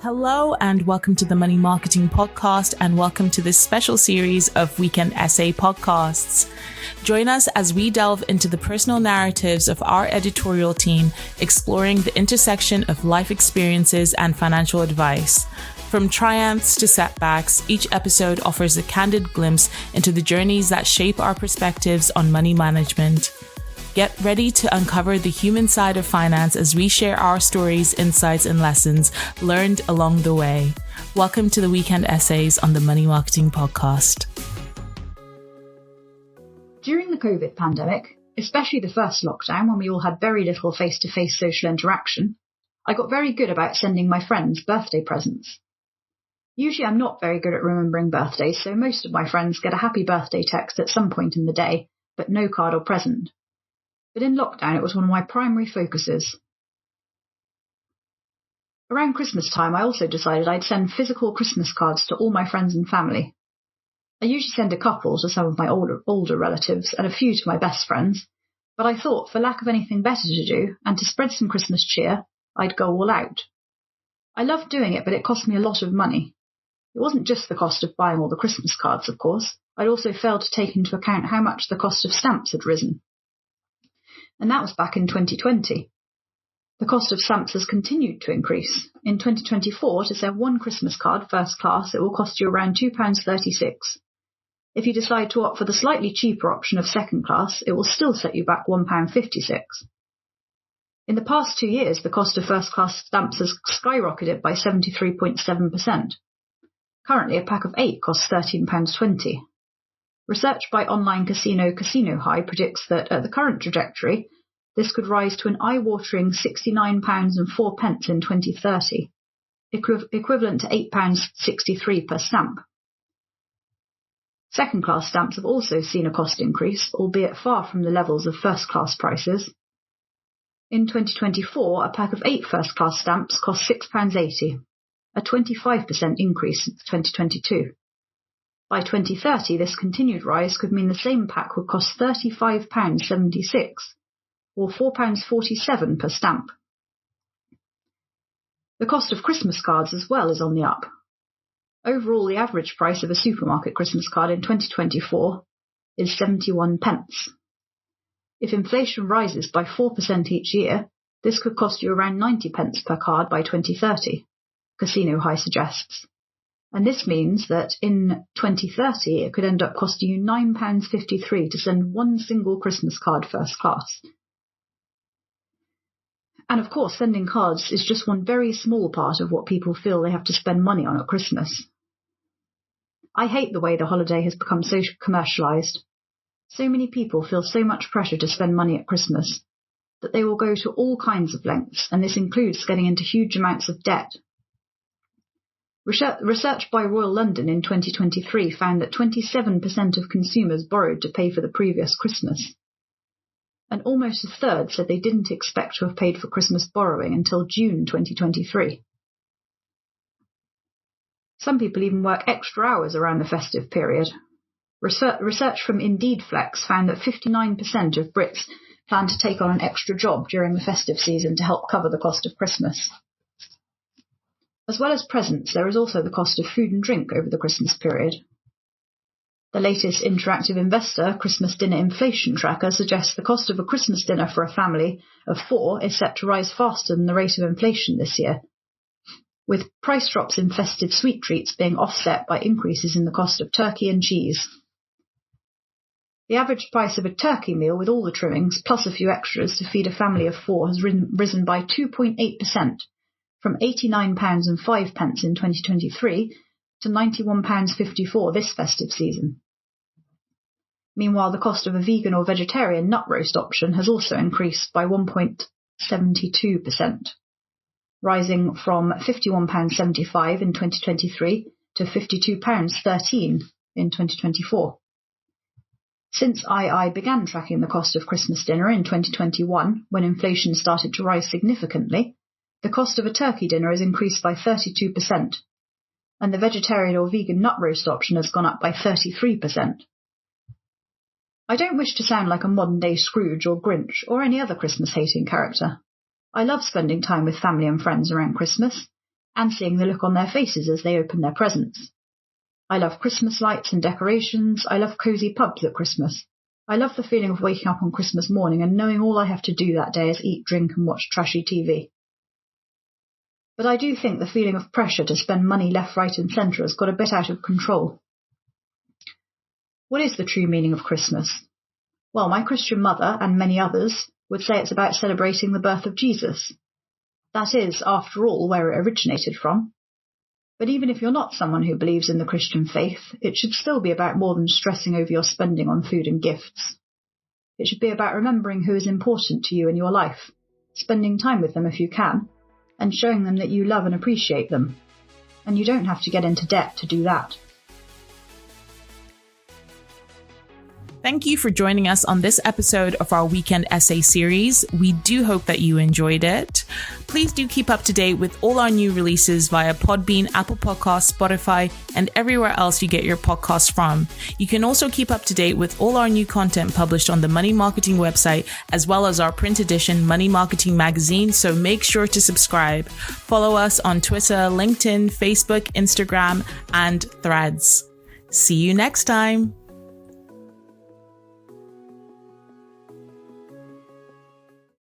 Hello and welcome to the Money Marketing Podcast, and welcome to this special series of weekend essay podcasts. Join us as we delve into the personal narratives of our editorial team, exploring the intersection of life experiences and financial advice. From triumphs to setbacks, each episode offers a candid glimpse into the journeys that shape our perspectives on money management. Get ready to uncover the human side of finance as we share our stories, insights, and lessons learned along the way. Welcome to the weekend essays on the Money Marketing Podcast. During the COVID pandemic, especially the first lockdown when we all had very little face-to-face social interaction, I got very good about sending my friends birthday presents. Usually I'm not very good at remembering birthdays, so most of my friends get a happy birthday text at some point in the day, but no card or present. But in lockdown, it was one of my primary focuses. Around Christmas time, I also decided I'd send physical Christmas cards to all my friends and family. I usually send a couple to some of my older relatives and a few to my best friends, but I thought for lack of anything better to do and to spread some Christmas cheer, I'd go all out. I loved doing it, but it cost me a lot of money. It wasn't just the cost of buying all the Christmas cards, of course. I'd also failed to take into account how much the cost of stamps had risen. And that was back in 2020. The cost of stamps has continued to increase. In 2024, to send one Christmas card first class, it will cost you around £2.36. If you decide to opt for the slightly cheaper option of second class, it will still set you back £1.56. In the past 2 years, the cost of first class stamps has skyrocketed by 73.7%. Currently, a pack of 8 costs £13.20. Research by online casino Casino High predicts that at the current trajectory, this could rise to an eye-watering £69.04 in 2030, equivalent to £8.63 per stamp. Second-class stamps have also seen a cost increase, albeit far from the levels of first-class prices. In 2024, a pack of 8 first-class stamps cost £6.80, a 25% increase since 2022. By 2030, this continued rise could mean the same pack would cost £35.76, or £4.47 per stamp. The cost of Christmas cards as well is on the up. Overall, the average price of a supermarket Christmas card in 2024 is 71 pence. If inflation rises by 4% each year, this could cost you around 90 pence per card by 2030, Casino High suggests. And this means that in 2030, it could end up costing you £9.53 to send one single Christmas card first class. And of course, sending cards is just one very small part of what people feel they have to spend money on at Christmas. I hate the way the holiday has become so commercialised. So many people feel so much pressure to spend money at Christmas that they will go to all kinds of lengths, and this includes getting into huge amounts of debt. Research by Royal London in 2023 found that 27% of consumers borrowed to pay for the previous Christmas. And almost a third said they didn't expect to have paid for Christmas borrowing until June 2023. Some people even work extra hours around the festive period. Research from Indeed Flex found that 59% of Brits plan to take on an extra job during the festive season to help cover the cost of Christmas. As well as presents, there is also the cost of food and drink over the Christmas period. The latest interactive investor Christmas dinner inflation tracker suggests the cost of a Christmas dinner for a family of 4 is set to rise faster than the rate of inflation this year, with price drops in festive sweet treats being offset by increases in the cost of turkey and cheese. The average price of a turkey meal with all the trimmings, plus a few extras to feed a family of 4 has risen by 2.8%. From £89.05 in 2023 to £91.54 this festive season. Meanwhile, the cost of a vegan or vegetarian nut roast option has also increased by 1.72%, rising from £51.75 in 2023 to £52.13 in 2024. Since II began tracking the cost of Christmas dinner in 2021, when inflation started to rise significantly, the cost of a turkey dinner has increased by 32%, and the vegetarian or vegan nut roast option has gone up by 33%. I don't wish to sound like a modern-day Scrooge or Grinch or any other Christmas-hating character. I love spending time with family and friends around Christmas, and seeing the look on their faces as they open their presents. I love Christmas lights and decorations. I love cosy pubs at Christmas. I love the feeling of waking up on Christmas morning and knowing all I have to do that day is eat, drink and watch trashy TV. But I do think the feeling of pressure to spend money left, right and centre has got a bit out of control. What is the true meaning of Christmas? Well, my Christian mother and many others would say it's about celebrating the birth of Jesus. That is, after all, where it originated from. But even if you're not someone who believes in the Christian faith, it should still be about more than stressing over your spending on food and gifts. It should be about remembering who is important to you in your life, spending time with them if you can, and showing them that you love and appreciate them. And you don't have to get into debt to do that. Thank you for joining us on this episode of our weekend essay series. We do hope that you enjoyed it. Please do keep up to date with all our new releases via Podbean, Apple Podcasts, Spotify, and everywhere else you get your podcasts from. You can also keep up to date with all our new content published on the Money Marketing website, as well as our print edition Money Marketing magazine, so make sure to subscribe. Follow us on Twitter, LinkedIn, Facebook, Instagram, and Threads. See you next time.